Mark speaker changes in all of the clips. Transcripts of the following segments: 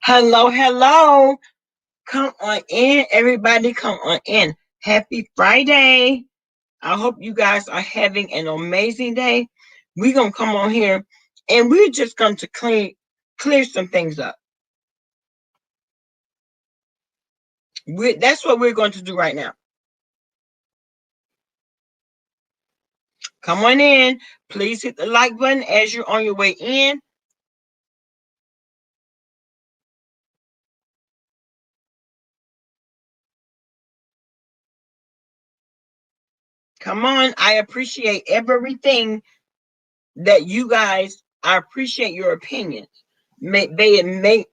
Speaker 1: Hello, hello. Come on in, everybody. Come on in. Happy Friday. I hope you guys are having an amazing day. We're gonna come on here and we're just going to clear some things up. That's what we're going to do right now. Come on in. Please hit the like button as you're on your way in. Come on. I appreciate everything that you guys, I appreciate your opinions. May it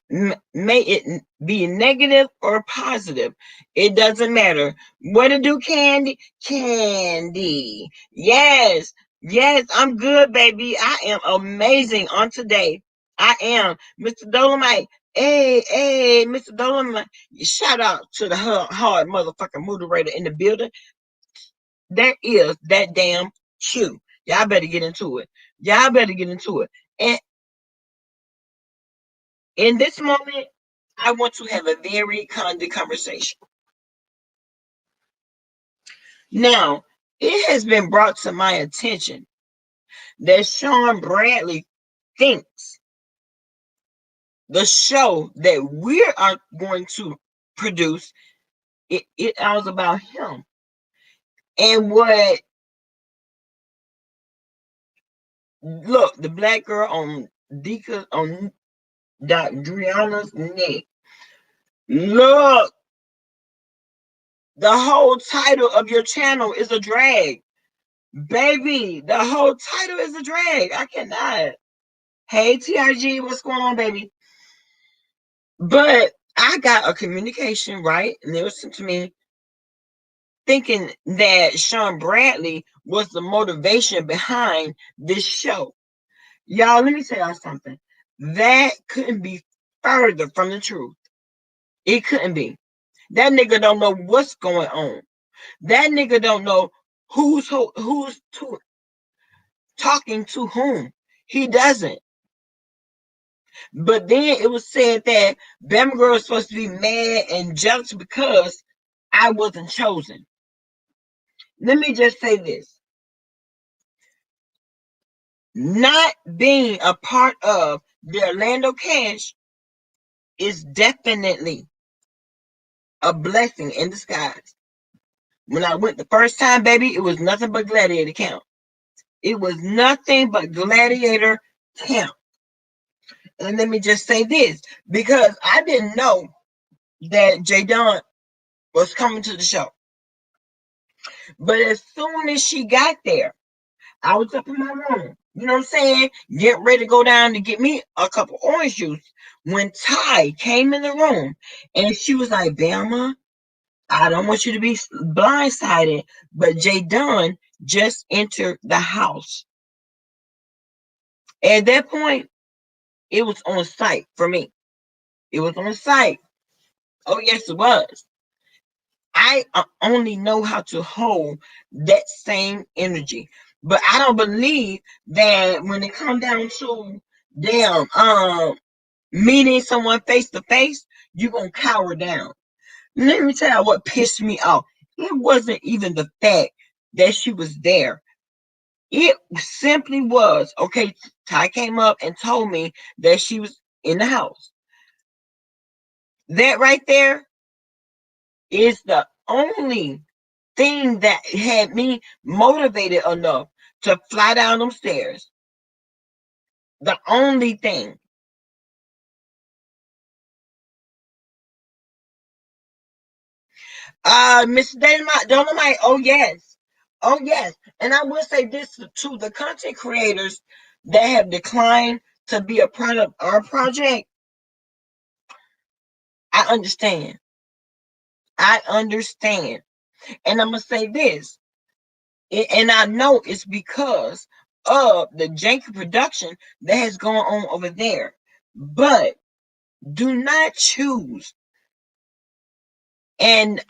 Speaker 1: be negative or positive. It doesn't matter. What to do, Candy? Candy. Yes. Yes, I'm good, baby. I am amazing on today. I am. Mr. Dolomite. Hey, Mr. Dolomite. Shout out to the hard motherfucking moderator in the building. That is that damn shoe. Y'all better get into it. Y'all better get into it. And in this moment, I want to have a very candid conversation. Now, it has been brought to my attention that Sean Bradley thinks the show that we are going to produce, it was about him. And what, look, the black girl on Driana's neck. Look, the whole title of your channel is a drag. Baby, the whole title is a drag. I cannot. Hey, TRG, what's going on, baby? But I got a communication, right? And it was sent to me thinking that Sean Bradley was the motivation behind this show. Y'all, let me tell y'all something. That couldn't be further from the truth. It couldn't be. That nigga don't know what's going on. That nigga don't know who's talking to whom. He doesn't. But then it was said that Bama Girl was supposed to be mad and jealous because I wasn't chosen. Let me just say this. Not being a part of the Orlando Cash is definitely a blessing in disguise. When I went the first time, baby, it was nothing but gladiator count. It was nothing but gladiator count. And let me just say this, because I didn't know that Jadon was coming to the show. But as soon as she got there, I was up in my room, you know what I'm saying? Getting ready to go down to get me a cup of orange juice when Ty came in the room and she was like, Bama, I don't want you to be blindsided, but Jadon just entered the house. At that point, it was on site for me. It was on site. Oh, yes, it was. I only know how to hold that same energy. But I don't believe that when it comes down to damn meeting someone face to face, you're gonna cower down. Let me tell you what pissed me off. It wasn't even the fact that she was there. It simply was, okay, Ty came up and told me that she was in the house. That right there is the only thing that had me motivated enough to fly down them stairs. The only thing. Miss Dolomite, oh yes. Oh yes. And I will say this to the content creators that have declined to be a part of our project. I understand. I understand. And I'm gonna say this. And I know it's because of the janky production that has gone on over there. But do not choose and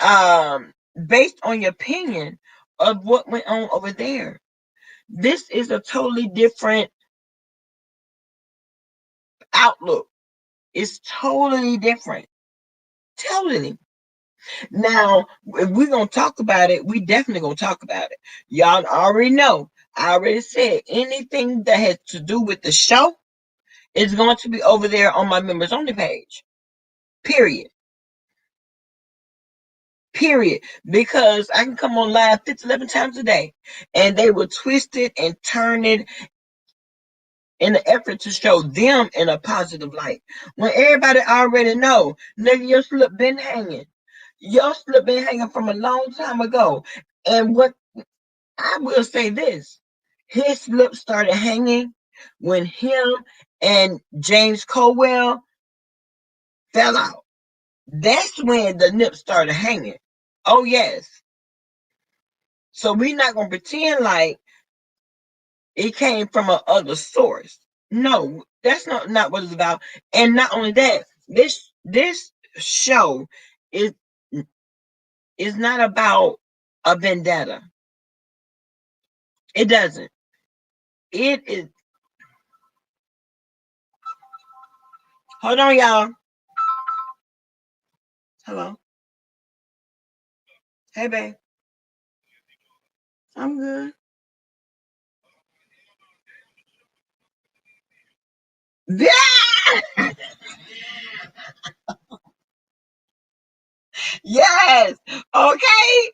Speaker 1: based on your opinion of what went on over there. This is a totally different outlook. It's totally different. Totally. Now, if we're gonna talk about it, we definitely gonna talk about it. Y'all already know. I already said anything that has to do with the show is going to be over there on my members only page. Period. Period. Because I can come on live 50, 11 times a day and they will twist it and turn it in the effort to show them in a positive light. When everybody already know, nigga, your slip been hanging. Your slip been hanging from a long time ago. And what I will say this, his slip started hanging when him and James Colwell fell out. That's when the nip started hanging. Oh yes. So we're not gonna pretend like it came from a other source. No, that's not what it's about. And not only that, this show is not about a vendetta. It doesn't. It is. Hold on, y'all. Hello. Hey, babe. I'm good. Yeah. Yes. Okay.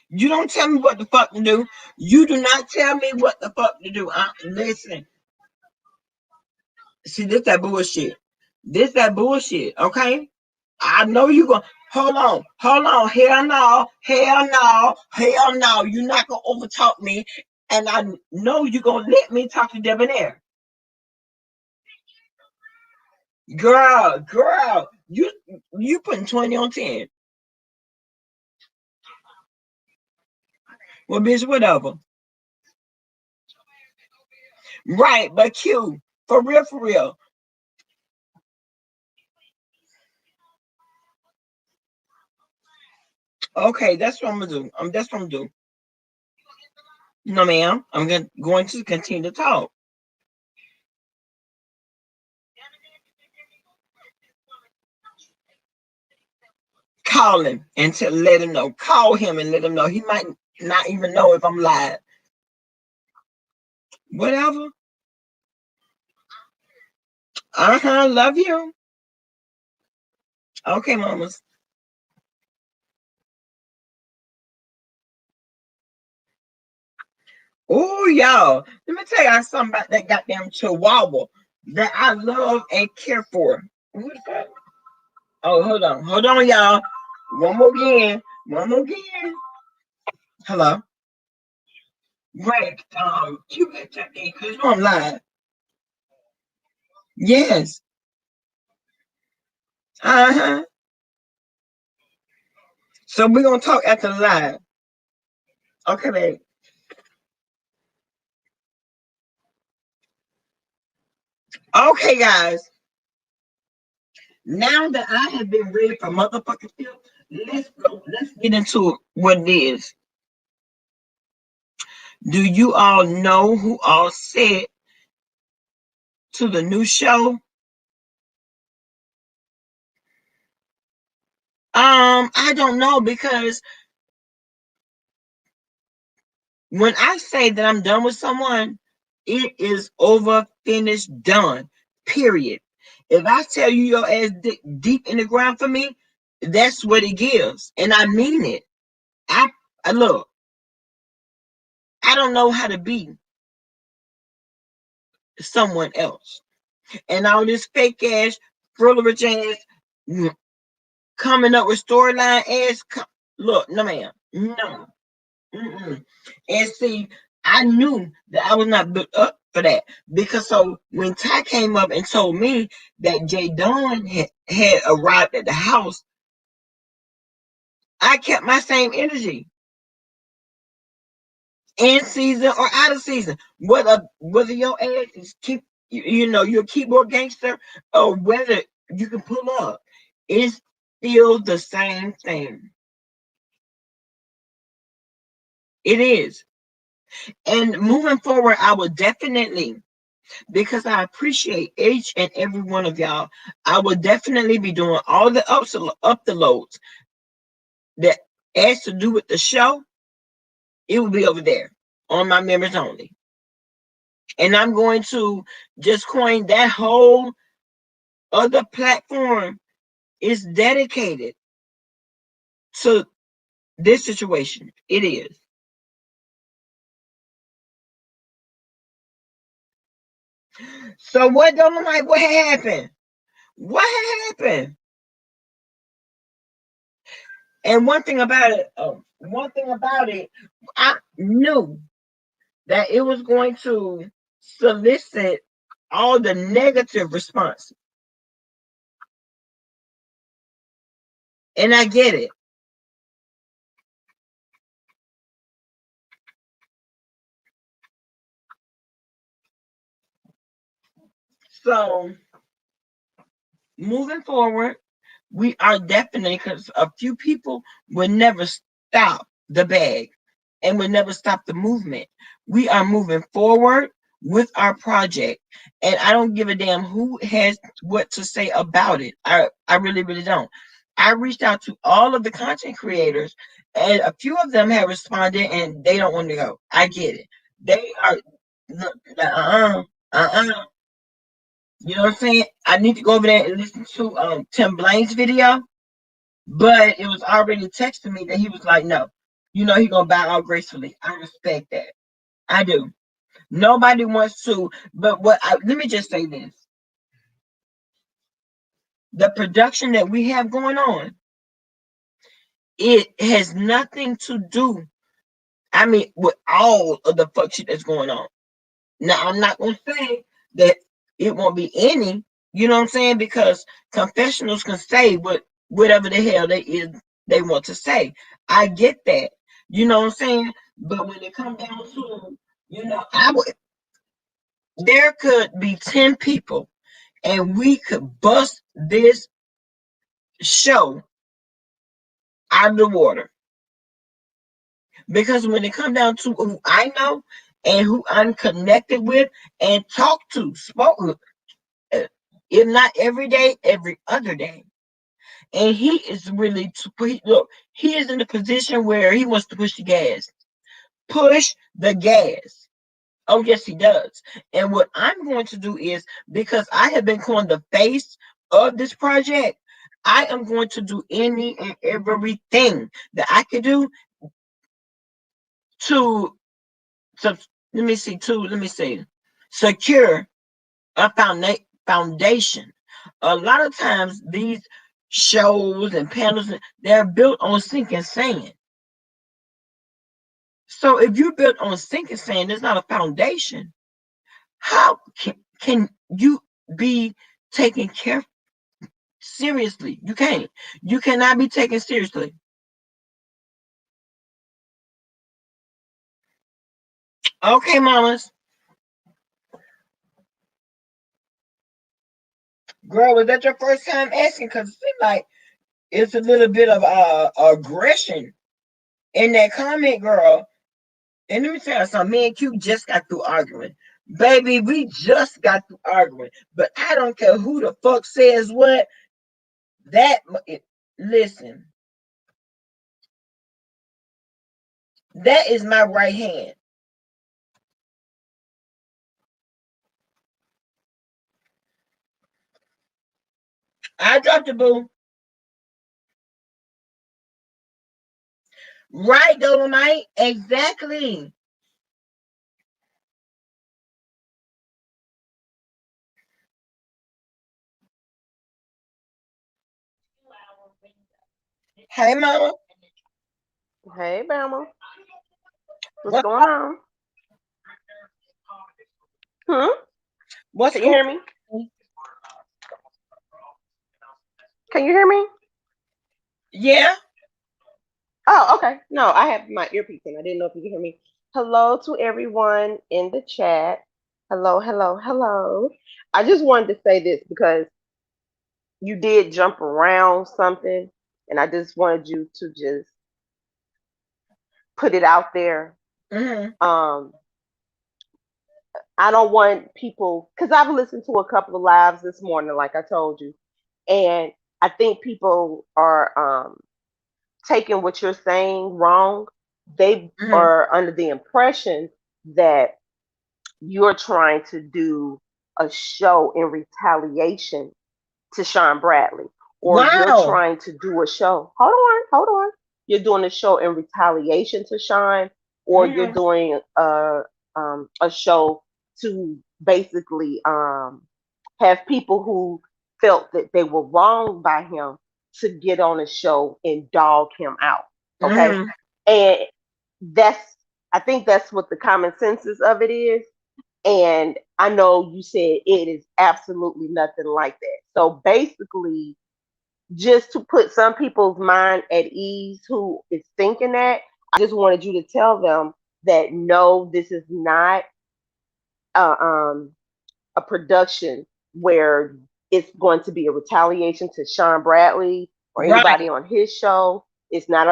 Speaker 1: You don't tell me what the fuck to do. You do not tell me what the fuck to do. Listen. See, this that bullshit. This that bullshit. Okay. I know you gonna hold on. Hell no, hell no, hell no. You're not gonna overtalk me, and I know you're gonna let me talk to Debonair. Girl, you putting 20 on 10. Well, bitch, whatever. Right, but Q, for real, for real. Okay, that's what I'm gonna do. That's what I'm gonna do. No, ma'am. I'm going to continue to talk. Call him and let him know. Call him and let him know. He might not even know if I'm live. Whatever. Uh-huh. Love you. Okay, mamas. Oh, y'all. Let me tell y'all something about that goddamn chihuahua that I love and care for. Who the fuck? Oh, hold on. Hold on, y'all. One more again. One more again. Hello. Right. You better check in because you know I'm live. Yes. Uh-huh. So we're gonna talk after the live. Okay, babe. Okay, guys. Now that I have been ready for motherfucking film, let's go. Let's get into what it is. Do you all know who all said to the new show? I don't know because when I say that I'm done with someone, it is over, finished, done. Period. If I tell you your ass deep in the ground for me, that's what it gives, and I mean it. I look. I don't know how to be someone else, and all this fake ass, rich ass, coming up with storyline ass. Look, no ma'am, no. Mm-mm. And see, I knew that I was not built up for that because so when Ty came up and told me that Jay Dawn had arrived at the house, I kept my same energy in season or out of season. Whether your ass is you know you're a keyboard gangster or whether you can pull up, it's still the same thing. It is. And moving forward, I will definitely because I appreciate each and every one of y'all. I will definitely be doing all the up the loads that has to do with the show. It will be over there on my members only. And I'm going to just coin that whole other platform is dedicated to this situation. It is. So what don't like what happened? What happened? And one thing about it, I knew that it was going to solicit all the negative responses. And I get it. So moving forward, we are definitely because a few people will never stop the bag and will never stop the movement. We are moving forward with our project. And I don't give a damn who has what to say about it. I really, really don't. I reached out to all of the content creators, and a few of them have responded and they don't want to go. I get it. They are, uh-uh. You know what I'm saying? I need to go over there and listen to Tim Blaine's video, but it was already texting me that he was like, no, you know, he gonna bow out gracefully. I respect that. I do. Nobody wants to, but let me just say this. The production that we have going on, it has nothing to do, I mean, with all of the fuck shit that's going on. Now, I'm not gonna say that it won't be any, you know what I'm saying? Because confessionals can say whatever the hell they want to say. I get that. You know what I'm saying? But when it comes down to, you know, there could be 10 people and we could bust this show out of the water. Because when it comes down to who I know and who I'm connected with and talk to, spoke with, if not every day, every other day. And he is really look. He is in a position where he wants to push the gas. Push the gas. Oh yes, he does. And what I'm going to do is because I have been calling the face of this project. I am going to do any and everything that I can do to, to let me see, secure a foundation. A lot of times these shows and panels, they're built on sinking sand. So if you're built on sinking sand, there's not a foundation. How can you be taken care seriously? You can't. You cannot be taken seriously. Okay, mamas. Girl, was that your first time asking? Because it seems like it's a little bit of aggression in that comment, girl. And let me tell you something. Me and Q just got through arguing. Baby, we just got through arguing. But I don't care who the fuck says what. That, listen, that is my right hand. I dropped the boo. Right, Dolomite? Exactly. Hey, mama.
Speaker 2: Hey, Bama. What's
Speaker 1: What,
Speaker 2: going on? Hmm?
Speaker 1: what's
Speaker 2: Can you
Speaker 1: cool?
Speaker 2: hear me? Can you hear me?
Speaker 1: Yeah.
Speaker 2: Oh, okay. No, I have my earpiece in. I didn't know if you could hear me. Hello to everyone in the chat. Hello, hello, hello. I just wanted to say this because you did jump around something, and I just wanted you to just put it out there.
Speaker 1: Mm-hmm.
Speaker 2: Um, I don't want people because I've listened to a couple of lives this morning, like I told you, and I think people are taking what you're saying wrong. They
Speaker 1: Mm-hmm.
Speaker 2: are under the impression that you're trying to do a show in retaliation to Sean Bradley, or you're
Speaker 1: Wow.
Speaker 2: trying to do a show. Hold on. You're doing a show in retaliation to Sean, or you're
Speaker 1: Mm-hmm.
Speaker 2: doing a show to basically have people who felt that they were wronged by him to get on a show and dog him out. Okay.
Speaker 1: Mm-hmm.
Speaker 2: And that's, I think that's what the common census of it is. And I know you said it is absolutely nothing like that. So basically, just to put some people's mind at ease who is thinking that, I just wanted you to tell them that no, this is not uh, um, a production where it's going to be a retaliation to Sean Bradley or anybody
Speaker 1: Right.
Speaker 2: on his show. It's not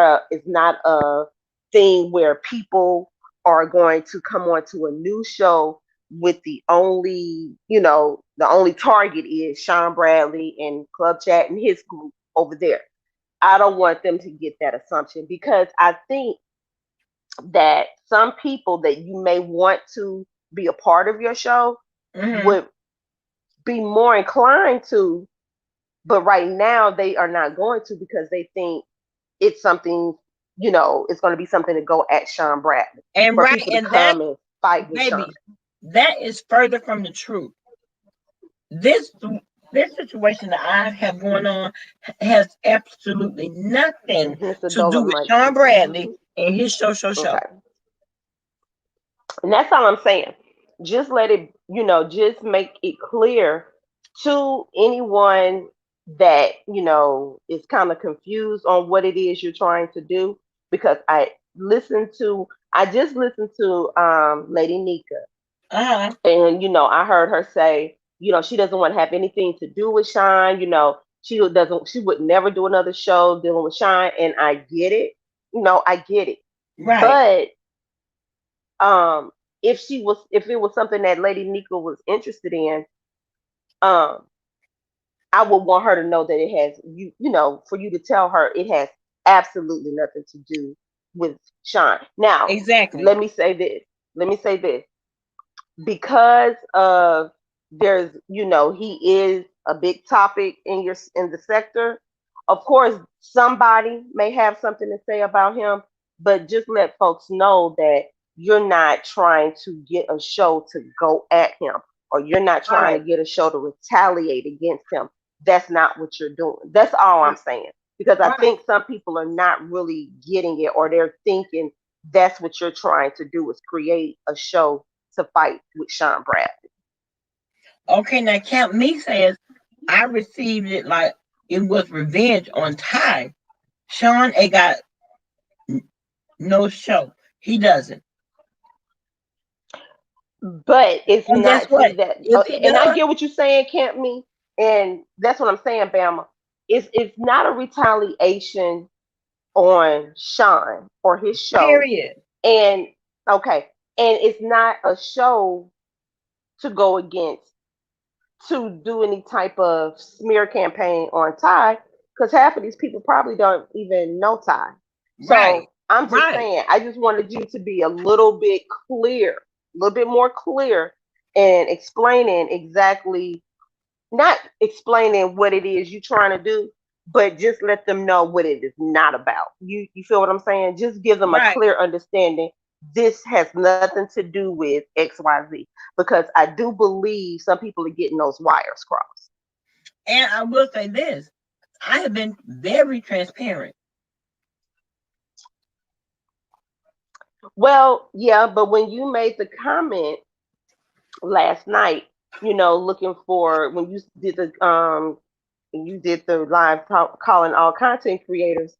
Speaker 2: a thing where people are going to come onto a new show with the only target is Sean Bradley and Club Chat and his group over there. I don't want them to get that assumption because I think that some people that you may want to be a part of your show
Speaker 1: Mm-hmm.
Speaker 2: would be more inclined to, but right now they are not going to because they think it's something, it's going to be something to go at Sean Bradley
Speaker 1: And
Speaker 2: for
Speaker 1: right,
Speaker 2: people to
Speaker 1: and that,
Speaker 2: come and fight with Sean.
Speaker 1: baby, that is further from the truth. This this situation that I have going on has absolutely nothing
Speaker 2: Mr.
Speaker 1: to do with
Speaker 2: Dolomite.
Speaker 1: Sean Bradley and his show.
Speaker 2: Okay. And that's all I'm saying. Just let it, just make it clear to anyone that, is kind of confused on what it is you're trying to do. Because I just listened to Lady Nika.
Speaker 1: Uh-huh.
Speaker 2: And, I heard her say, she doesn't want to have anything to do with Shine. She would never do another show dealing with Shine. And I get it. I get it.
Speaker 1: Right.
Speaker 2: But um if it was something that Lady Nika was interested in, um I would want her to know that it has for you to tell her it has absolutely nothing to do with Sean. Now,
Speaker 1: Exactly.
Speaker 2: let me say this. Let me say this. Because of he is a big topic in the sector, Of course, somebody may have something to say about him, but just let folks know that you're not trying to get a show to go at him, or you're not trying
Speaker 1: Right,
Speaker 2: to get a show to retaliate against him. That's not what you're doing. That's all I'm
Speaker 1: right,
Speaker 2: saying. Because I
Speaker 1: right.
Speaker 2: think some people are not really getting it, or they're thinking that's what you're trying to do is create a show to fight with Sean Bradley.
Speaker 1: Okay, now Camp Me says I received it like it was revenge on Ty. Sean ain't got no show. He doesn't.
Speaker 2: But it's
Speaker 1: And guess
Speaker 2: not, see
Speaker 1: what?
Speaker 2: that,
Speaker 1: If he
Speaker 2: and I
Speaker 1: does,
Speaker 2: get what you're saying, Camp Me, and that's what I'm saying, Bama. It's not a retaliation on Sean or his show,
Speaker 1: period.
Speaker 2: and okay, and it's not a show to go against to do any type of smear campaign on Ty, because half of these people probably don't even know Ty.
Speaker 1: Right,
Speaker 2: So I'm just
Speaker 1: right,
Speaker 2: saying, I just wanted you to be a little bit clear, a little bit more clear, and explaining exactly, not explaining what it is you're trying to do, but just let them know what it is not about. You feel what I'm saying? Just give them a
Speaker 1: right.
Speaker 2: clear understanding. This has nothing to do with XYZ, because I do believe some people are getting those wires crossed.
Speaker 1: And I will say this: I have been very transparent.
Speaker 2: Well, yeah, but when you made the comment last night, looking for when you did the live calling all content creators.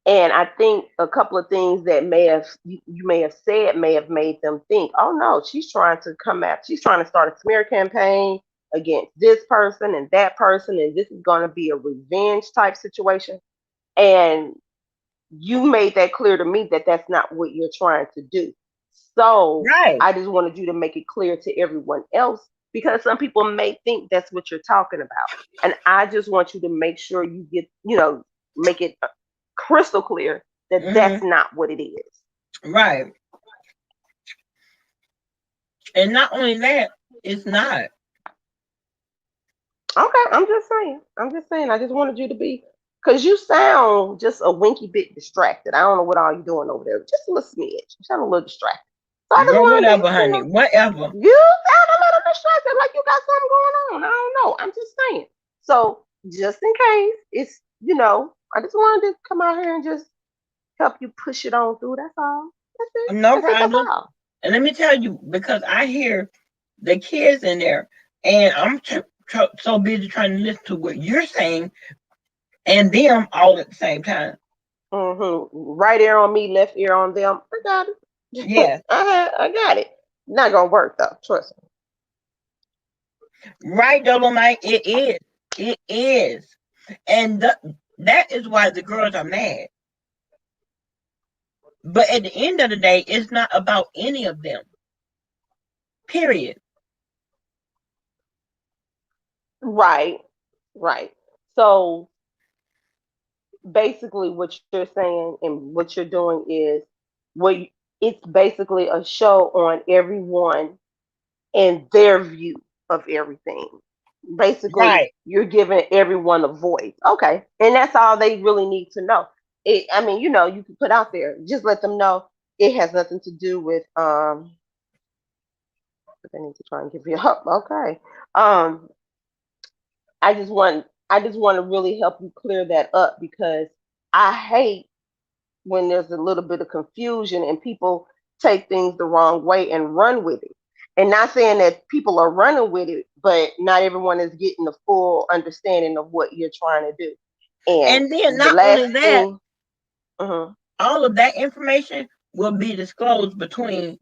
Speaker 2: And I think a couple of things that you may have said may have made them think, oh no, she's trying to start a smear campaign against this person and that person, and this is going to be a revenge type situation. And you made that clear to me that that's not what you're trying to do. So
Speaker 1: Right,
Speaker 2: I just wanted you to make it clear to everyone else, because some people may think that's what you're talking about. And I just want you to make sure you make it crystal clear that that's
Speaker 1: hmm,
Speaker 2: not what it is.
Speaker 1: right. And not only that, it's not.
Speaker 2: Okay, I'm just saying. I'm just saying. I just wanted you to be, because you sound just a winky bit distracted. I don't know what all you doing over there. Just a little smidge. You sound a little distracted. So I just
Speaker 1: Girl,
Speaker 2: wanted to,
Speaker 1: whatever, honey. Whatever.
Speaker 2: you sound a little distracted, like you got something going on. I don't know. I'm just saying. So just in case, I just wanted to come out here and just help you push it on through. That's all. That's it.
Speaker 1: No
Speaker 2: That's it. That's
Speaker 1: problem.
Speaker 2: all.
Speaker 1: And let me tell you, because I hear the kids in there, and I'm so busy trying to listen to what you're saying and them all at the same time.
Speaker 2: Right ear on me, left ear on them. I got it.
Speaker 1: Yeah,
Speaker 2: I got it. Not gonna work though. Trust me.
Speaker 1: right, Dolomite. It is. It is. And that is why the girls are mad. But at the end of the day, it's not about any of them. Period.
Speaker 2: Right. Right. So basically, what you're saying and what you're doing is what it's basically a show on everyone and their view of everything. Basically,
Speaker 1: Right.
Speaker 2: you're giving everyone a voice. Okay. And that's all they really need to know. I mean, you can put out there, just let them know it has nothing to do with but they need to try and give you up. Okay. Um, I just want to really help you clear that up, because I hate when there's a little bit of confusion and people take things the wrong way and run with it. And not saying that people are running with it, but not everyone is getting the full understanding of what you're trying to do. And
Speaker 1: And then
Speaker 2: the
Speaker 1: not
Speaker 2: last
Speaker 1: only that,
Speaker 2: thing, mhm.
Speaker 1: all of that information will be disclosed between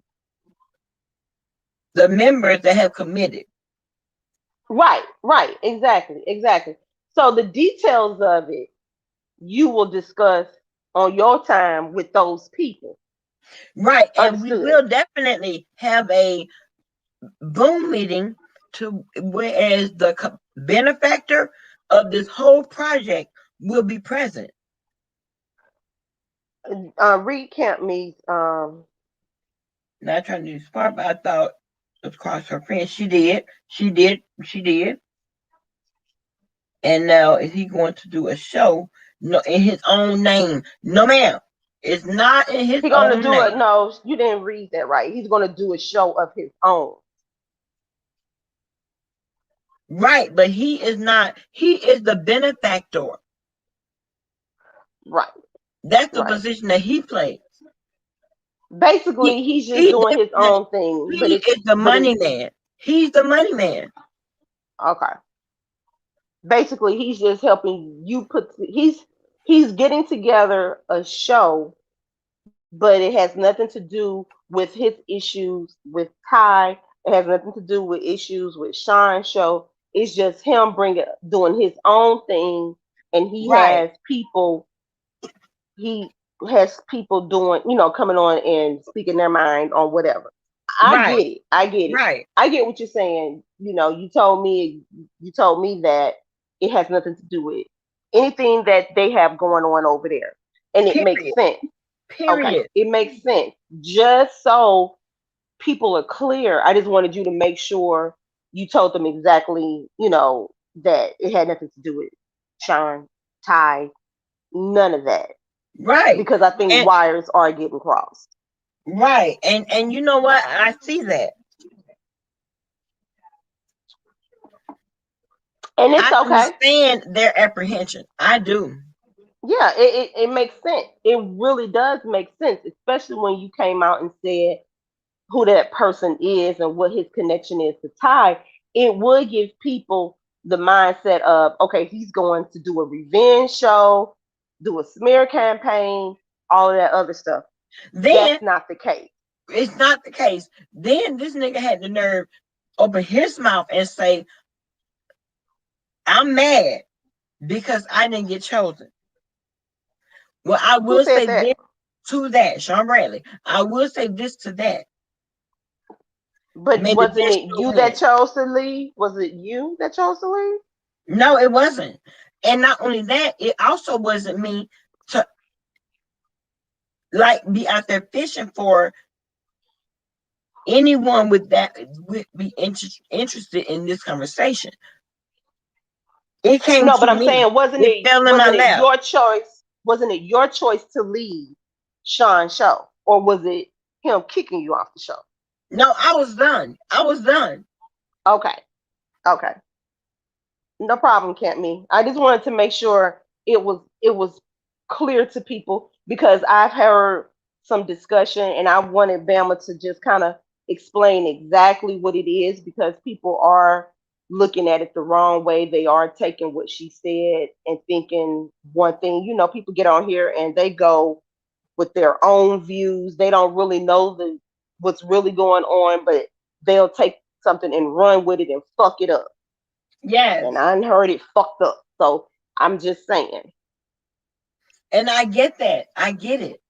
Speaker 1: the members that have committed.
Speaker 2: Right, right, exactly, exactly. So the details of it you will discuss on your time with those people.
Speaker 1: Right. And we
Speaker 2: Understood.
Speaker 1: will definitely have a Zoom meeting to whereas the benefactor of this whole project will be present.
Speaker 2: Recamp me.
Speaker 1: Not trying to do smart, but I thought it was cross her friend. She did. She did. She did. And now is he going to do a show no in his own name? No, ma'am. It's not in his
Speaker 2: He's gonna
Speaker 1: own
Speaker 2: do it.
Speaker 1: name.
Speaker 2: No, you didn't read that right. He's gonna do a show of his own.
Speaker 1: Right, but he is not, he is the benefactor.
Speaker 2: Right,
Speaker 1: That's the
Speaker 2: right.
Speaker 1: position that he plays.
Speaker 2: Basically,
Speaker 1: He
Speaker 2: he's just
Speaker 1: he
Speaker 2: doing his own thing,
Speaker 1: he is the
Speaker 2: but
Speaker 1: money
Speaker 2: it's
Speaker 1: man. He's the money man.
Speaker 2: okay. Basically, he's just helping you he's getting together a show, but it has nothing to do with his issues with Ty. It has nothing to do with issues with Sean's show. It's just him bringing doing his own thing, and
Speaker 1: Right,
Speaker 2: he has people doing, coming on and speaking their mind on whatever. I
Speaker 1: right,
Speaker 2: get it. I get it.
Speaker 1: right.
Speaker 2: I get what you're saying. You told me that it has nothing to do with anything that they have going on over there. And it makes
Speaker 1: Period.
Speaker 2: sense. Okay.
Speaker 1: Period.
Speaker 2: It makes sense. Just so people are clear, I just wanted you to make sure you told them exactly, that it had nothing to do with Sean, Ty, none of that,
Speaker 1: Right.
Speaker 2: because I think
Speaker 1: And
Speaker 2: wires are getting crossed.
Speaker 1: right. And you know what? I see that.
Speaker 2: And it's
Speaker 1: I
Speaker 2: okay.
Speaker 1: understand their apprehension. I do.
Speaker 2: Yeah, it makes sense. It really does make sense, especially when you came out and said who that person is and what his connection is to Ty. It would give people the mindset of, okay, he's going to do a revenge show, do a smear campaign, all of that other stuff.
Speaker 1: Then
Speaker 2: That's not the case.
Speaker 1: it's not the case. Then this nigga had the nerve open his mouth and say, I'm mad because I didn't get chosen. Well, I
Speaker 2: Who
Speaker 1: will
Speaker 2: said
Speaker 1: say
Speaker 2: that?
Speaker 1: this to that, Sean Bradley. I will say this to that.
Speaker 2: But
Speaker 1: May the
Speaker 2: wasn't
Speaker 1: best
Speaker 2: it
Speaker 1: show
Speaker 2: you that
Speaker 1: win.
Speaker 2: chose to leave? Was it you that chose to leave?
Speaker 1: No, it wasn't. And not only that, it also wasn't me to like be out there fishing for anyone with that would be interested in this conversation. It came
Speaker 2: No,
Speaker 1: to
Speaker 2: but I'm
Speaker 1: me.
Speaker 2: saying, wasn't
Speaker 1: It
Speaker 2: it
Speaker 1: fell in my
Speaker 2: wasn't it
Speaker 1: lap.
Speaker 2: your choice? Wasn't it your choice to leave Sean's show, or was it him kicking you off the show?
Speaker 1: No, I was done. I was done.
Speaker 2: Okay, okay, no problem, Can't Me. I just wanted to make sure it was clear to people, because I've heard some discussion and I wanted Bama to just kind of explain exactly what it is, because people are looking at it the wrong way. They are taking what she said and thinking one thing. People get on here and they go with their own views. They don't really know what's really going on, but they'll take something and run with it and fuck it up. And
Speaker 1: Yes.
Speaker 2: I heard it fucked up. So I'm just saying.
Speaker 1: And I get that. I get it.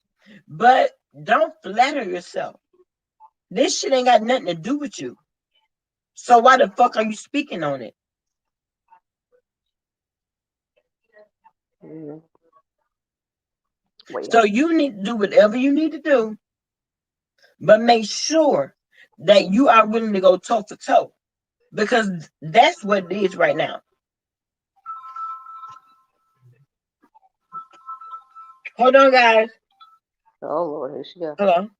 Speaker 1: But don't flatter yourself. This shit ain't got nothing to do with you. So why the fuck are you speaking on it?
Speaker 2: Mm,
Speaker 1: So
Speaker 2: well,
Speaker 1: you need to do whatever you need to do, but make sure that you are willing to go toe to toe, because that's what it is right now. Hold on, guys.
Speaker 2: oh Lord, here she go.
Speaker 1: Hold on.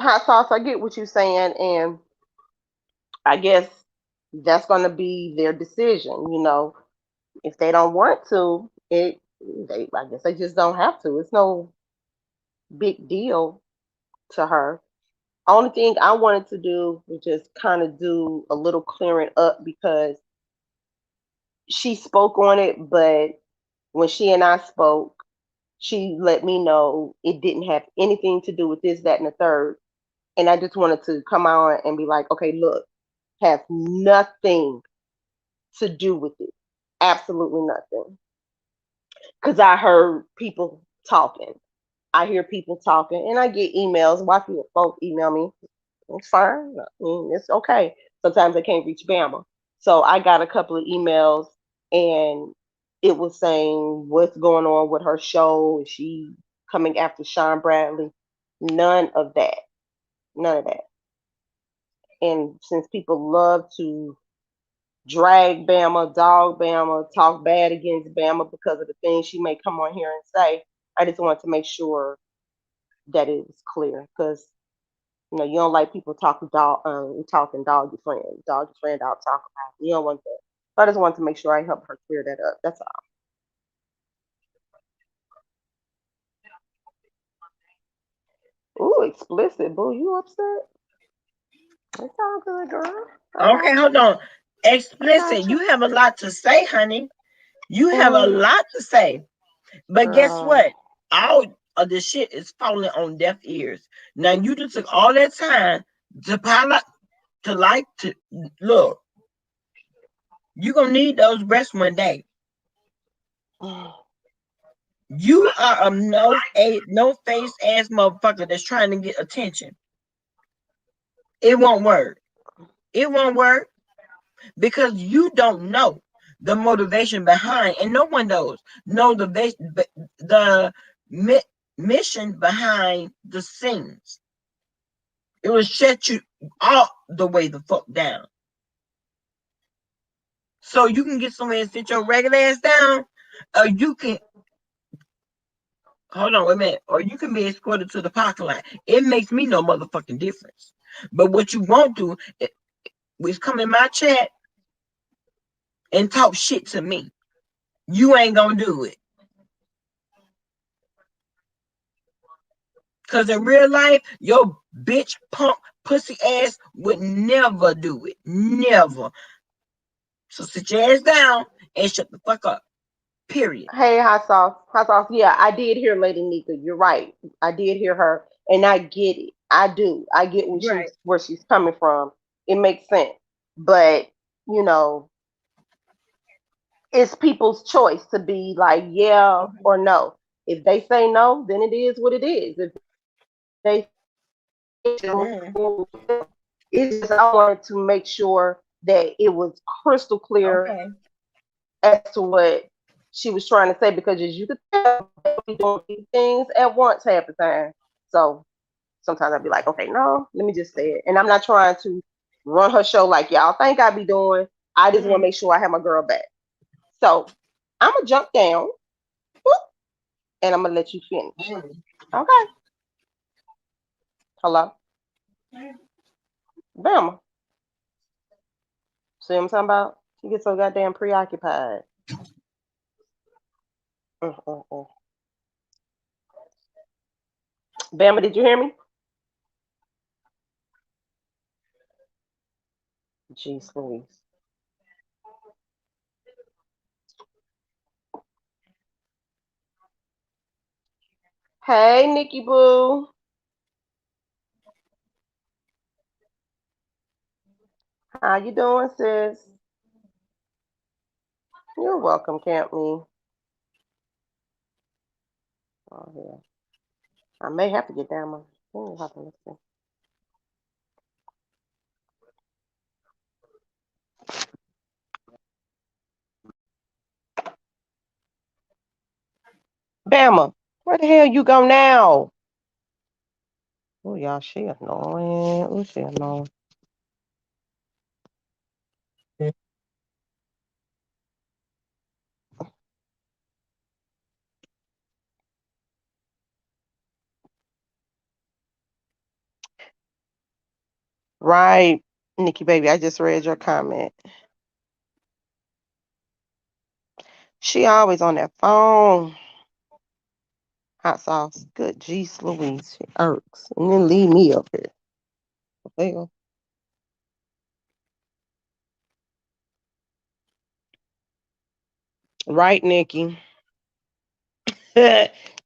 Speaker 2: Hot sauce, I get what you're saying, and I guess that's gonna be their decision. If they don't want to, I guess they just don't have to. It's no big deal to her. Only thing I wanted to do was just kind of do a little clearing up, because she spoke on it, but when she and I spoke, she let me know it didn't have anything to do with this, that, and the third. And I just wanted to come on and be like, okay, look, has nothing to do with it. Absolutely nothing. Because I heard people talking. I hear people talking, and I get emails. Why people folks email me? It's fine. I mean, it's okay. Sometimes I can't reach Bama. So I got a couple of emails, and it was saying what's going on with her show. Is she coming after Sean Bradley? None of that. None of that. And since people love to drag Bama, dog Bama, talk bad against Bama because of the things she may come on here and say, I just want to make sure that it was clear because you don't like people talking dog your friend out, talk about it. You don't want that. So I just wanted to make sure I help her clear that up. That's all. Ooh, explicit, boo. You upset? It's all good, girl. I
Speaker 1: Okay,
Speaker 2: got
Speaker 1: hold
Speaker 2: you.
Speaker 1: on.
Speaker 2: I
Speaker 1: Explicit,
Speaker 2: got
Speaker 1: you
Speaker 2: you.
Speaker 1: have a lot to say, honey. You have a
Speaker 2: Mm,
Speaker 1: lot to say. But guess
Speaker 2: girl.
Speaker 1: what? All of this shit is falling on deaf ears. Now you just took all that time to pilot to look. You gonna need those breasts one day. You are no face ass motherfucker that's trying to get attention. It won't work. It won't work because you don't know the motivation behind, and no one knows. Know the mission behind the scenes. It will shut you all the way the fuck down. So you can get somewhere and sit your regular ass down, or you can hold on, wait a minute, or you can be escorted to the parking lot. It makes me no motherfucking difference. But what you won't do is come in my chat and talk shit to me. You ain't gonna do it. Cause in real life, your bitch punk pussy ass would never do it. Never. So sit your ass down and shut the fuck up. Period.
Speaker 2: Hey, hot sauce. Hot sauce. Yeah, I did hear Lady Nika. You're right. I did hear her, and I get it. I do. I get
Speaker 1: Right.
Speaker 2: where she's coming from. It makes sense. But you know, it's people's choice to be like yeah or no. If they say no, then it is what it is. If they
Speaker 1: Mm-hmm.
Speaker 2: it's just I wanted to make sure that it was crystal clear
Speaker 1: Okay.
Speaker 2: as to what she was trying to say because as you could tell, we doing these things at once half the time. So sometimes I'd be like, okay, no, let me just say it. And I'm not trying to run her show like y'all think I be doing. I just want to
Speaker 1: Mm-hmm.
Speaker 2: make sure I have my girl back. So I'm gonna jump down whoop, and I'm gonna let you finish.
Speaker 1: Mm-hmm.
Speaker 2: Okay. Hello, Bama. See what I'm talking about? She gets so goddamn preoccupied. Mm. Bama, did you hear me? Jeez Louise. Hey, Nikki Boo. How you doing, sis? You're welcome, Camp Me. Oh, yeah. I may have to get down my. Let's see. Bama, where the hell you go now? Oh, y'all, she annoying. Oh, she annoying. Right, Nikki, baby. I just read your comment. She always on that phone. Hot sauce. Good jeez Louise. She irks. And then leave me up here. Hell. Right, Nikki.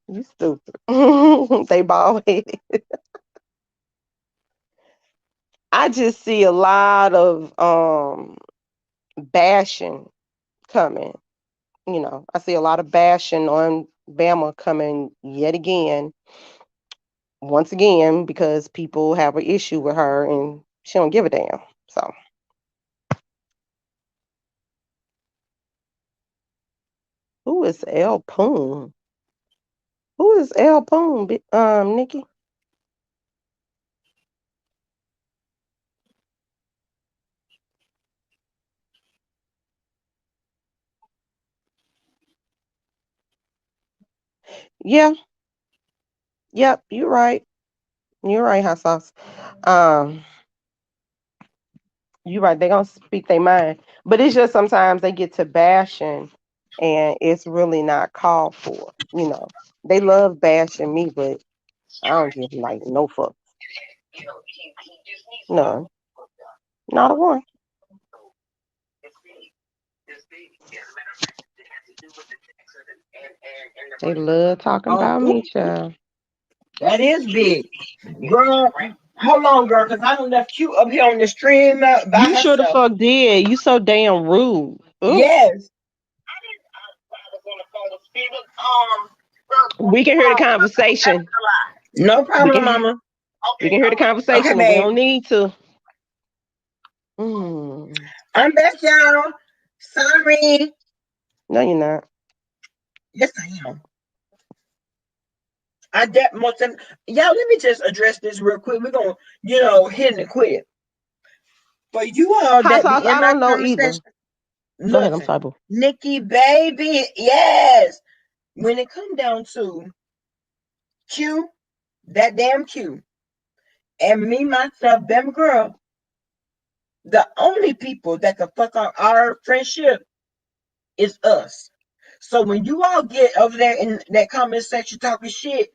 Speaker 2: You stupid. They bald headed. I just see a lot of bashing coming. I see a lot of bashing on Bama coming yet again, once again, because people have an issue with her and she don't give a damn. So Who is El Poon? Who is El Poon? Nikki. Yeah. Yep. You're right. You're right, hot sauce. Um, you're right. They're gonna speak their mind, but it's just sometimes they get to bashing, and it's really not called for. They love bashing me, but I don't give like no fuck. None. Not a one. They love talking
Speaker 1: Oh,
Speaker 2: about me,
Speaker 1: ooh,
Speaker 2: child.
Speaker 1: that is big. Girl, hold on, girl, because I done left you up here on the stream by
Speaker 2: You sure the
Speaker 1: herself.
Speaker 2: fuck did. You so damn rude. Ugh.
Speaker 1: Yes.
Speaker 2: We can hear the conversation.
Speaker 1: No
Speaker 2: We
Speaker 1: problem,
Speaker 2: can
Speaker 1: mama.
Speaker 2: we can hear the
Speaker 1: Okay,
Speaker 2: conversation, but we
Speaker 1: babe.
Speaker 2: don't need to. Mm.
Speaker 1: I'm back, y'all. Sorry.
Speaker 2: No, you're not.
Speaker 1: Yes, I am. I de- most of, y'all, let me just address this real quick. We're gonna, hit and quit. For you all
Speaker 2: Hot
Speaker 1: that
Speaker 2: sauce,
Speaker 1: be in
Speaker 2: I
Speaker 1: my
Speaker 2: don't know either.
Speaker 1: conversation,
Speaker 2: Go ahead. I'm
Speaker 1: listen,
Speaker 2: sorry, boo.
Speaker 1: Nikki, baby, yes. When it come down to Q, that damn Q, and me, myself, them girl, the only people that can fuck up our friendship is us. So when you all get over there in that comment section talking shit,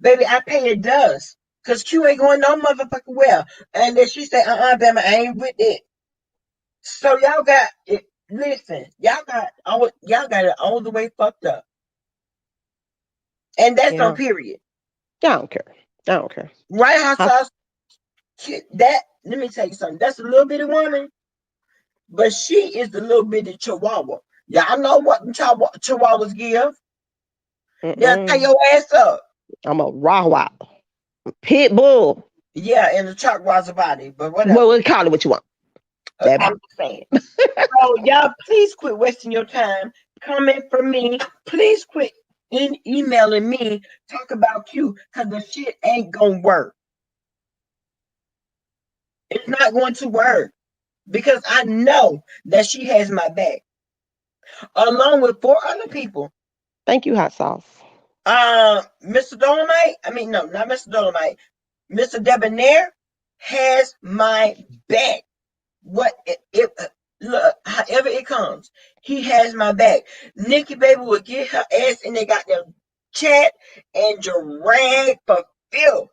Speaker 1: baby, I pay it does. Cause Q ain't going no motherfucking well. And then she said, Bama, I ain't with it. So y'all got it. Listen, y'all got it all the way fucked up. And that's on
Speaker 2: Yeah.
Speaker 1: period.
Speaker 2: I don't care. I don't care.
Speaker 1: Right hot
Speaker 2: Hot,
Speaker 1: sauce. That let me tell you something. That's a little bitty woman, but she is the little bitty chihuahua. Y'all know what chihuahuas give. They'll tie
Speaker 2: mm-mm.
Speaker 1: your ass up.
Speaker 2: I'm a raw wild. Pit bull.
Speaker 1: Yeah, in the chalk body, but
Speaker 2: Well,
Speaker 1: whatever.
Speaker 2: we'll call it what you want. That
Speaker 1: I'm just saying. So y'all, please quit wasting your time coming for me. Please quit emailing me talk about you because the shit ain't gonna work. It's not going to work because I know that she has my back along with four other people.
Speaker 2: thank you, hot sauce.
Speaker 1: Mr. Dolomite. I mean, no, not Mr. Dolomite. Mr. Debonair has my back. What it look, however it comes, he has my back. Nikki baby will get her ass in they got their chat and drag for filth.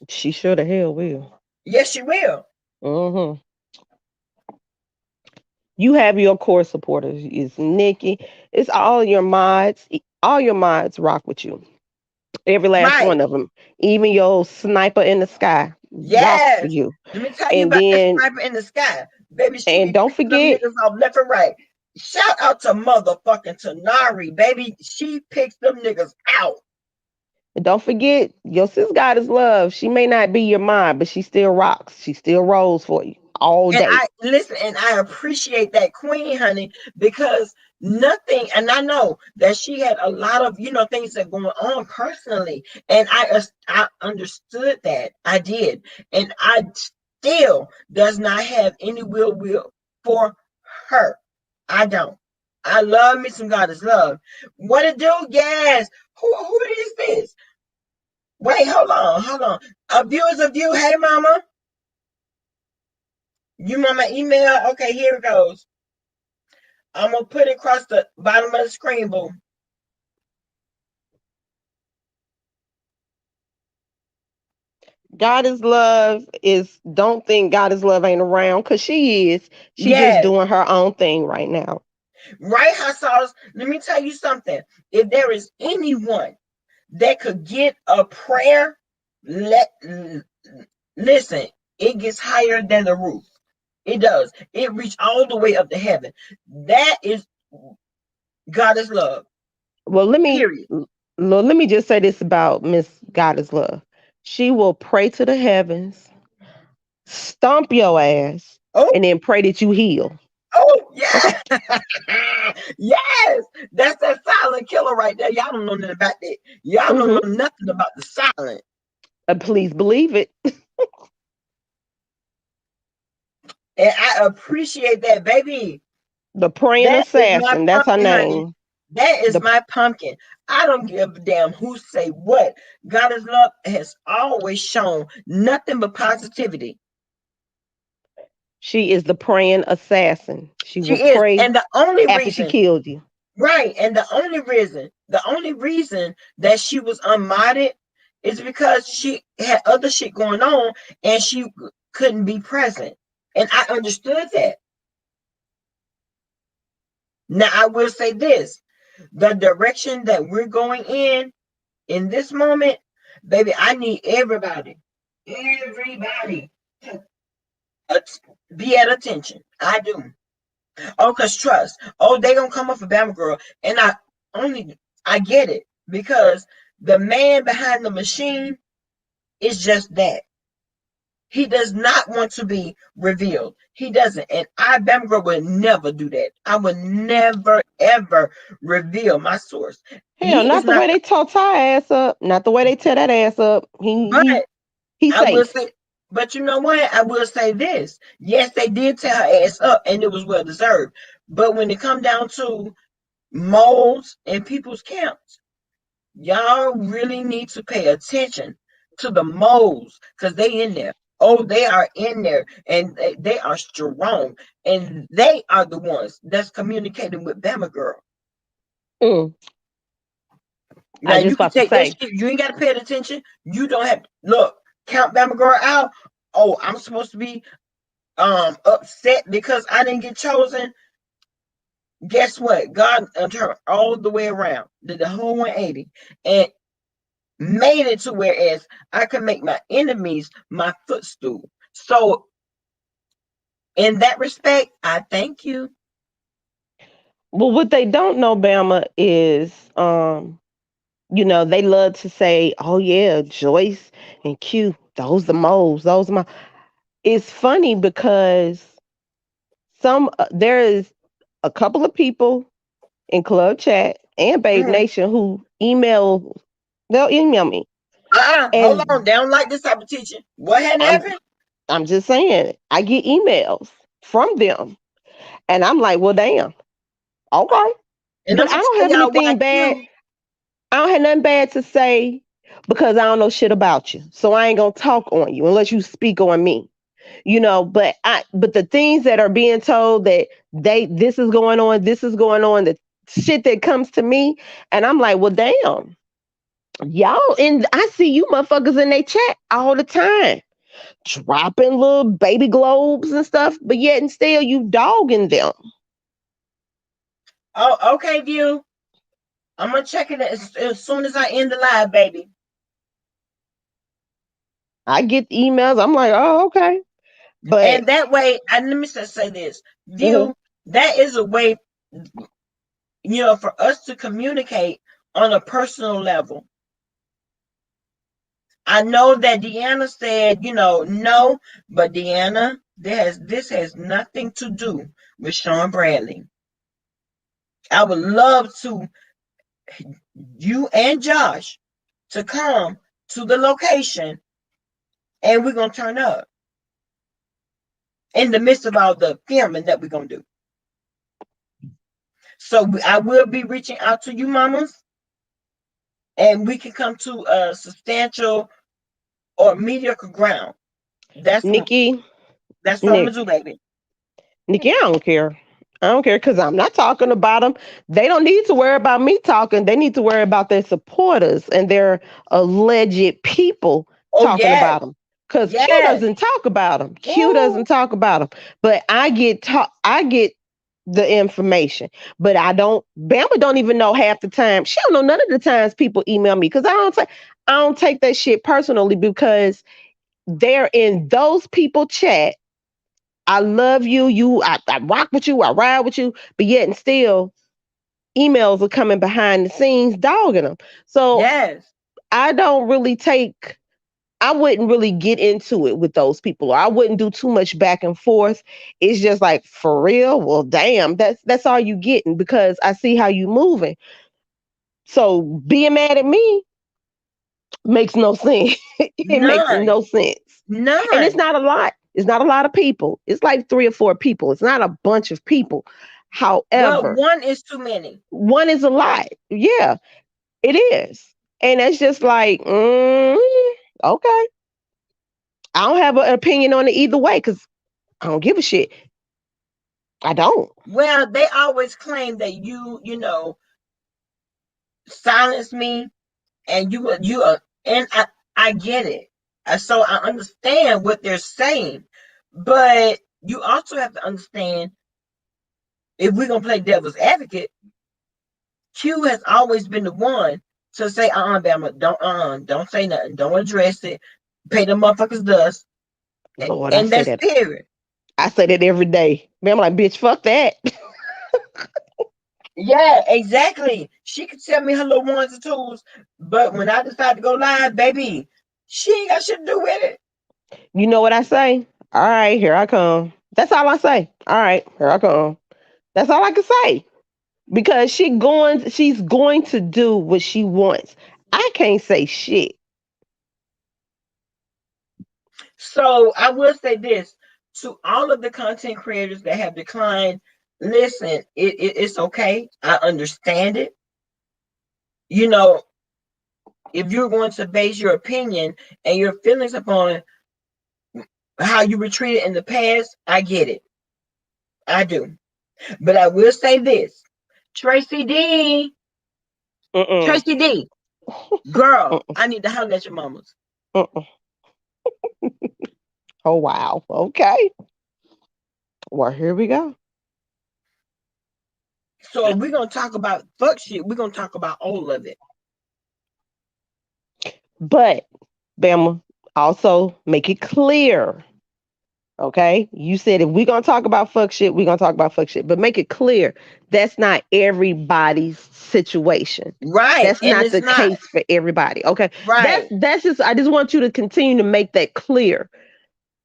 Speaker 2: She sure the hell will.
Speaker 1: Yes, she will.
Speaker 2: Mm-hmm. You have your core supporters. It's Nikki. It's all your mods. All your mods rock with you. Every last
Speaker 1: Right.
Speaker 2: one of them. Even your sniper in the sky rocks for
Speaker 1: Yes.
Speaker 2: you.
Speaker 1: Let me tell you
Speaker 2: And
Speaker 1: about that
Speaker 2: then,
Speaker 1: sniper in the sky. Baby, she
Speaker 2: and
Speaker 1: be
Speaker 2: don't
Speaker 1: picking them
Speaker 2: forget,
Speaker 1: niggas off left and right. Shout out to motherfucking Tanari, baby. She picks them niggas out.
Speaker 2: don't forget, your sis God is love. She may not be your mom, but she still rocks. She still rolls for you all
Speaker 1: And
Speaker 2: day.
Speaker 1: I listen, and I appreciate that queen, honey, because nothing, and I know that she had a lot of things that going on personally, and I understood that I did, and I still does not have any will for her. I don't. I love me some God is love. What it do? Yes. Who is this? Wait, hold on. A view is a view. Hey, mama. You want my email? Okay, here it goes. I'm gonna put it across the bottom of the screen, boo.
Speaker 2: God is love is don't think God is love ain't around because she is. She just
Speaker 1: Yes,
Speaker 2: doing her own thing right now.
Speaker 1: right, hot sauce. Let me tell you something. If there is anyone that could get a prayer, let listen. It gets higher than the roof. It does. It reach all the way up to heaven. That is God is love.
Speaker 2: Well,
Speaker 1: Period.
Speaker 2: let me just say this about Miss God is love. She will pray to the heavens, stomp your ass,
Speaker 1: Oh,
Speaker 2: and then pray that you heal.
Speaker 1: Oh
Speaker 2: Okay.
Speaker 1: yeah, yes, that's that silent killer right there. Y'all don't know nothing about that. Y'all don't
Speaker 2: Hmm.
Speaker 1: know nothing about the silent.
Speaker 2: Please believe it.
Speaker 1: And I appreciate that, baby.
Speaker 2: The praying
Speaker 1: That is my
Speaker 2: assassin. That's her
Speaker 1: pumpkin, honey.
Speaker 2: name.
Speaker 1: That is
Speaker 2: The
Speaker 1: my pumpkin. I don't give a damn who say what. Goddess love has always shown nothing but positivity.
Speaker 2: She is the praying assassin. She
Speaker 1: She
Speaker 2: will
Speaker 1: is.
Speaker 2: pray
Speaker 1: And the only
Speaker 2: after she
Speaker 1: reason,
Speaker 2: killed you.
Speaker 1: right, and the only reason that she was unmodded is because she had other shit going on and she couldn't be present. And I understood that. Now I will say this, the direction that we're going in this moment, baby, I need everybody to be at attention. I do. Oh, cause trust. Oh, they gonna come up for Bama girl, and I get it because the man behind the machine is just that. He does not want to be revealed. He doesn't, and I Bama girl would never do that. I would never ever reveal my source.
Speaker 2: Hell,
Speaker 1: He is
Speaker 2: not the
Speaker 1: not.
Speaker 2: way they tore Ty ass up. Not the way they tear that ass up.
Speaker 1: But
Speaker 2: He's
Speaker 1: I will
Speaker 2: safe.
Speaker 1: say, but you know what? I will say this. Yes, they did tear her ass up, and it was well deserved. But when it come down to moles in people's camps, y'all really need to pay attention to the moles because they in there. Oh, they are in there, and they are strong, and they are the ones that's communicating with Bama Girl.
Speaker 2: Mm,
Speaker 1: Now
Speaker 2: I
Speaker 1: you
Speaker 2: just
Speaker 1: can
Speaker 2: about to
Speaker 1: take that
Speaker 2: say.
Speaker 1: shit. You ain't got to pay attention. You don't have look. Count Bama Girl out. Oh, I'm supposed to be upset because I didn't get chosen. Guess what? God turned all the way around, did the whole 180, and made it to whereas I could make my enemies my footstool. So in that respect, I thank you.
Speaker 2: Well, what they don't know, Bama, is they love to say, "Oh yeah, Joyce and Q, those the moles, those are my." It's funny because there is a couple of people in Club Chat and Babe
Speaker 1: Mhm.
Speaker 2: Nation who they'll email me,
Speaker 1: Hold on.
Speaker 2: and
Speaker 1: They don't like this type of teaching. What had
Speaker 2: I'm
Speaker 1: happened?
Speaker 2: I'm just saying, I get emails from them, and I'm like, well, damn, okay,
Speaker 1: And I'm
Speaker 2: but I
Speaker 1: gonna
Speaker 2: don't
Speaker 1: tell
Speaker 2: have
Speaker 1: y'all why
Speaker 2: anything bad.
Speaker 1: Q.
Speaker 2: I don't have nothing bad to say because I don't know shit about you. So I ain't gonna talk on you unless you speak on me. But the things that are being told that this is going on, the shit that comes to me, and I'm like, well damn, y'all, and I see you motherfuckers in they chat all the time, dropping little baby globes and stuff, but yet and still you dogging them.
Speaker 1: Oh, okay, Q. I'm gonna check it as soon as I end the live, baby.
Speaker 2: I get emails, I'm like, oh, okay. But
Speaker 1: And that way, and let me just say this,
Speaker 2: mhm.
Speaker 1: View, that is a way, for us to communicate on a personal level. I know that Deanna said, no, but Deanna, this has nothing to do with Sean Bradley. I would love to you and Josh to come to the location and we're gonna turn up in the midst of all the filming that we're gonna do. So I will be reaching out to you, mamas, and we can come to a substantial or mediocre ground. That's what
Speaker 2: Nikki,
Speaker 1: that's what I'm
Speaker 2: Nick,
Speaker 1: gonna do, baby.
Speaker 2: Nikki, I don't care. I don't care because I'm not talking about them. They don't need to worry about me talking. They need to worry about their supporters and their alleged people
Speaker 1: Oh
Speaker 2: talking
Speaker 1: yes,
Speaker 2: about them. Because Q
Speaker 1: yes.
Speaker 2: doesn't talk about them. Q doesn't
Speaker 1: Woo.
Speaker 2: talk about them. But I get the information. But I don't. Bama don't even know half the time. She don't know none of the times people email me because I don't take that shit personally because they're in those people chat. I love you. I rock with you. I ride with you. But yet and still, emails are coming behind the scenes dogging them. So
Speaker 1: Yes.
Speaker 2: I don't really take. I wouldn't really get into it with those people. I wouldn't do too much back and forth. It's just like, for real. Well, damn, that's all you getting because I see how you moving. So being mad at me makes no sense. It makes
Speaker 1: None.
Speaker 2: no sense. And it's
Speaker 1: None.
Speaker 2: not a lot. It's not a lot of people. It's like 3 or 4 people. It's not a bunch of people.
Speaker 1: Well,
Speaker 2: However,
Speaker 1: one is too many.
Speaker 2: one is a lot. Yeah, it is. And it's just like, okay. I don't have an opinion on it either way because I don't give a shit. I don't.
Speaker 1: Well, they always claim that silence me, and you are, and I get it. So I understand what they're saying, but you also have to understand, if we're gonna play devil's advocate, Q has always been the one to say, Bama, don't say nothing, don't address it, pay the motherfuckers dust,
Speaker 2: Lord, I
Speaker 1: and
Speaker 2: say
Speaker 1: that's
Speaker 2: that.
Speaker 1: period.
Speaker 2: I say that every day. Man, I'm like, bitch, fuck that.
Speaker 1: Yeah, exactly. She could tell me her little ones and twos, but when I decide to go live, baby, she ain't got shit to do with it.
Speaker 2: You know what I say? All right, here I come. That's all I say. All right, here I come. That's all I can say. Because she's going to do what she wants. I can't say shit.
Speaker 1: So I will say this to all of the content creators that have declined. Listen, it's okay. I understand it. You know, if you're going to base your opinion and your feelings upon how you were treated in the past, I get it. I do. But I will say this, Tracy D,
Speaker 2: Mm-mm.
Speaker 1: Tracy D, girl,
Speaker 2: Mm-mm.
Speaker 1: I need to holler at your mamas.
Speaker 2: Mm-mm. Oh wow. Okay. Well, here we go.
Speaker 1: So if we're gonna talk about fuck shit, we're gonna talk about all of it.
Speaker 2: But Bama, also make it clear. Okay. You said if we're gonna talk about fuck shit, we're gonna talk about fuck shit. But make it clear that's not everybody's situation.
Speaker 1: Right.
Speaker 2: That's
Speaker 1: And
Speaker 2: not
Speaker 1: it's
Speaker 2: the
Speaker 1: not.
Speaker 2: case for everybody. Okay. That's
Speaker 1: Right.
Speaker 2: that's just I just want you to continue to make that clear.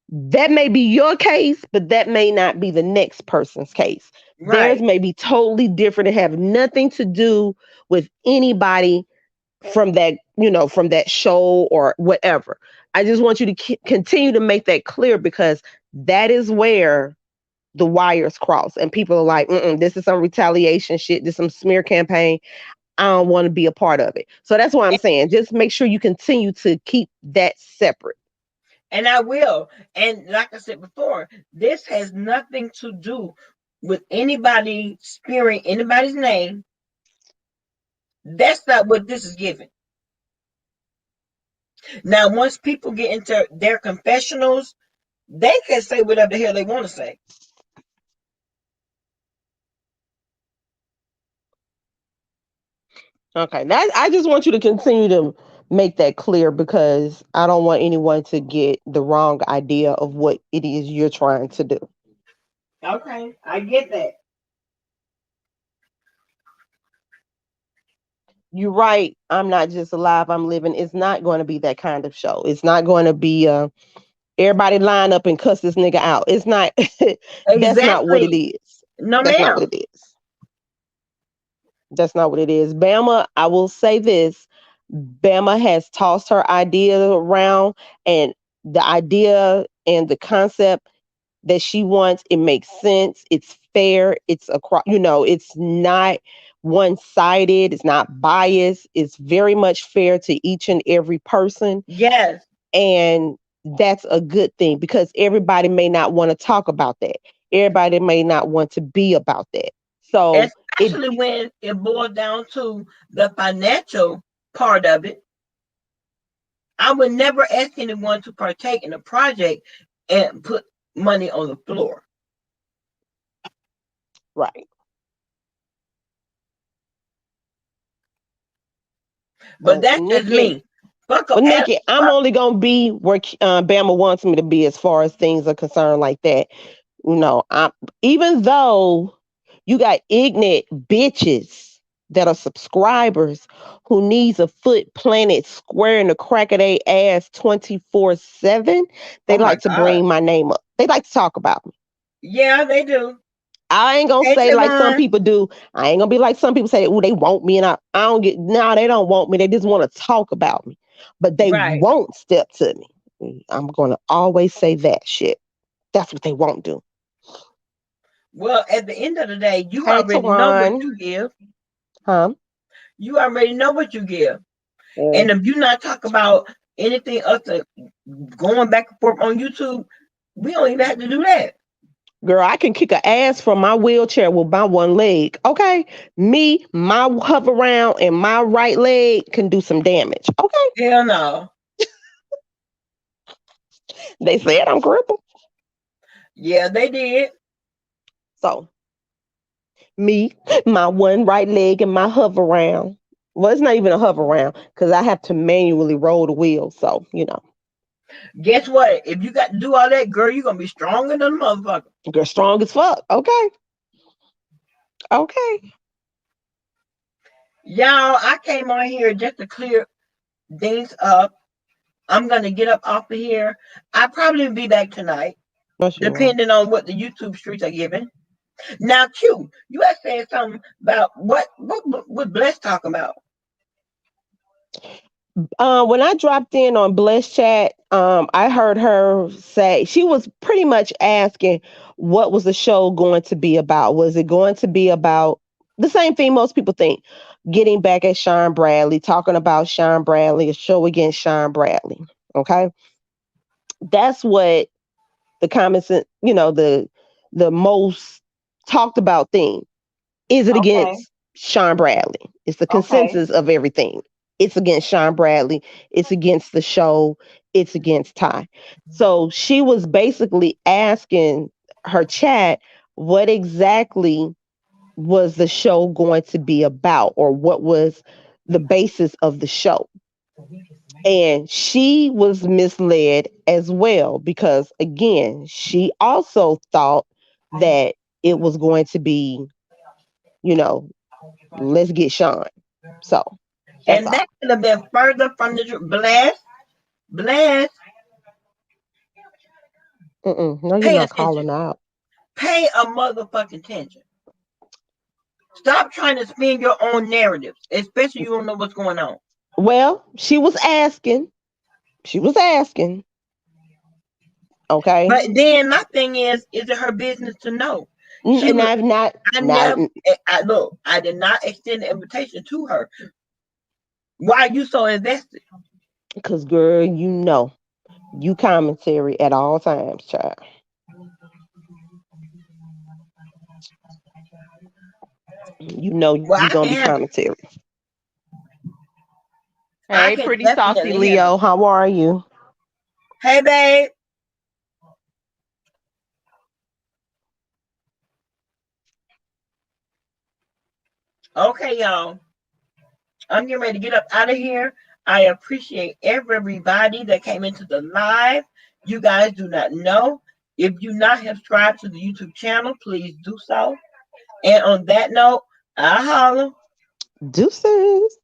Speaker 2: That may be your case, but that may not be the next person's case. Theirs
Speaker 1: Right.
Speaker 2: may be totally different and have nothing to do with anybody from from that show or whatever. I just want you to continue to make that clear because that is where the wires cross and people are like, this is some retaliation shit. This is some smear campaign. I don't want to be a part of it. So that's why I'm saying just make sure you continue to keep that separate.
Speaker 1: And I will. And like I said before, this has nothing to do with anybody spearing anybody's name. That's not what this is giving. Now, once people get into their confessionals, they can say whatever the hell they want to say.
Speaker 2: Okay. I just want you to continue to make that clear because I don't want anyone to get the wrong idea of what it is you're trying to do.
Speaker 1: Okay, I get that.
Speaker 2: You're right. I'm not just alive, I'm living. It's not going to be that kind of show. It's not going to be everybody line up and cuss this nigga out. It's not that's not what it
Speaker 1: Exactly.
Speaker 2: is.
Speaker 1: No,
Speaker 2: That's not
Speaker 1: ma'am.
Speaker 2: what it is. That's not what it is. Bama, I will say this. Bama has tossed her idea around and the idea and the concept that she wants, it makes sense. It's fair. It's across, it's not one-sided. It's not biased. It's very much fair to each and every person.
Speaker 1: Yes.
Speaker 2: And that's a good thing because everybody may not want to talk about that. Everybody may not want to be about that. So it
Speaker 1: Especially when it boils down to the financial part of it. I would never ask anyone to partake in a project and put money on the floor.
Speaker 2: right.
Speaker 1: But that's just
Speaker 2: Nikki,
Speaker 1: me. Fuck them.
Speaker 2: well, Nikki, I'm only gonna be where Bama wants me to be as far as things are concerned, like that. I even though you got ignorant bitches that are subscribers who needs a foot planted square in the crack of their ass 24/7, they
Speaker 1: Oh my
Speaker 2: like to
Speaker 1: God.
Speaker 2: bring my name up. They like to talk about me.
Speaker 1: Yeah, they do.
Speaker 2: I ain't gonna
Speaker 1: Hey,
Speaker 2: say like some
Speaker 1: Trayvon.
Speaker 2: people do. I ain't gonna be like some people say, oh, they want me. And I don't get, no, they don't want me. They just want to talk about me. But they
Speaker 1: Right.
Speaker 2: won't step to me. I'm gonna always say that shit. That's what they won't do.
Speaker 1: Well, at the end of the day, you
Speaker 2: Hey,
Speaker 1: already know what
Speaker 2: Tawan.
Speaker 1: you give.
Speaker 2: Huh?
Speaker 1: You already know what you give. And
Speaker 2: Mm.
Speaker 1: if you not talk about anything else going back and forth on YouTube, we don't even have to do that.
Speaker 2: Girl, I can kick a ass from my wheelchair with my one leg. Okay. Me, my hover round and my right leg can do some damage. Okay.
Speaker 1: Hell no.
Speaker 2: They said I'm crippled.
Speaker 1: Yeah, they did.
Speaker 2: So me, my one right leg and my hover round. Well, it's not even a hover round because I have to manually roll the wheel. So,
Speaker 1: Guess what? If you got to do all that, girl, you're gonna be stronger than a motherfucker.
Speaker 2: girl, strong as fuck. Okay. Okay.
Speaker 1: Y'all, I came on here just to clear things up. I'm gonna get up off of here. I'll probably be back tonight,
Speaker 2: No, she won't.
Speaker 1: depending on what the YouTube streets are giving. Now, Q, you had said something about what Bless talking about.
Speaker 2: When I dropped in on Bless Chat, I heard her say she was pretty much asking what was the show going to be about. Was it going to be about the same thing most people think? Getting back at Sean Bradley, talking about Sean Bradley, a show against Sean Bradley. Okay. That's what the comments, the most talked about thing. Is it
Speaker 1: Okay.
Speaker 2: against Sean Bradley? It's the
Speaker 1: Okay.
Speaker 2: consensus of everything. It's against Sean Bradley. It's against the show. It's against Ty. So she was basically asking her chat what exactly was the show going to be about, or what was the basis of the show. And she was misled as well because, again, she also thought that it was going to be, you know, let's get Sean. So that's
Speaker 1: And
Speaker 2: all.
Speaker 1: that could have been further from the truth. Bless,
Speaker 2: No, you're
Speaker 1: pay
Speaker 2: not
Speaker 1: attention.
Speaker 2: calling out.
Speaker 1: Pay a motherfucking attention. Stop trying to spin your own narratives, especially you don't know what's going on.
Speaker 2: Well, she was asking. She was asking. Okay.
Speaker 1: But then my thing is it her business to know? She,
Speaker 2: And I've not,
Speaker 1: I
Speaker 2: not
Speaker 1: never, I look, I did not extend the invitation to her. Why are you so invested?
Speaker 2: because, girl, you commentary at all times, child.
Speaker 1: Well,
Speaker 2: You
Speaker 1: I
Speaker 2: gonna
Speaker 1: can
Speaker 2: be
Speaker 1: handle it.
Speaker 2: commentary.
Speaker 1: I
Speaker 2: Hey,
Speaker 1: can
Speaker 2: pretty saucy
Speaker 1: definitely handle
Speaker 2: Leo,
Speaker 1: it.
Speaker 2: how are you?
Speaker 1: Hey, babe. Okay, y'all. I'm getting ready to get up out of here. I appreciate everybody that came into the live. You guys do not know. If you not have subscribed to the YouTube channel, please do so. And on that note, I holla.
Speaker 2: Deuces.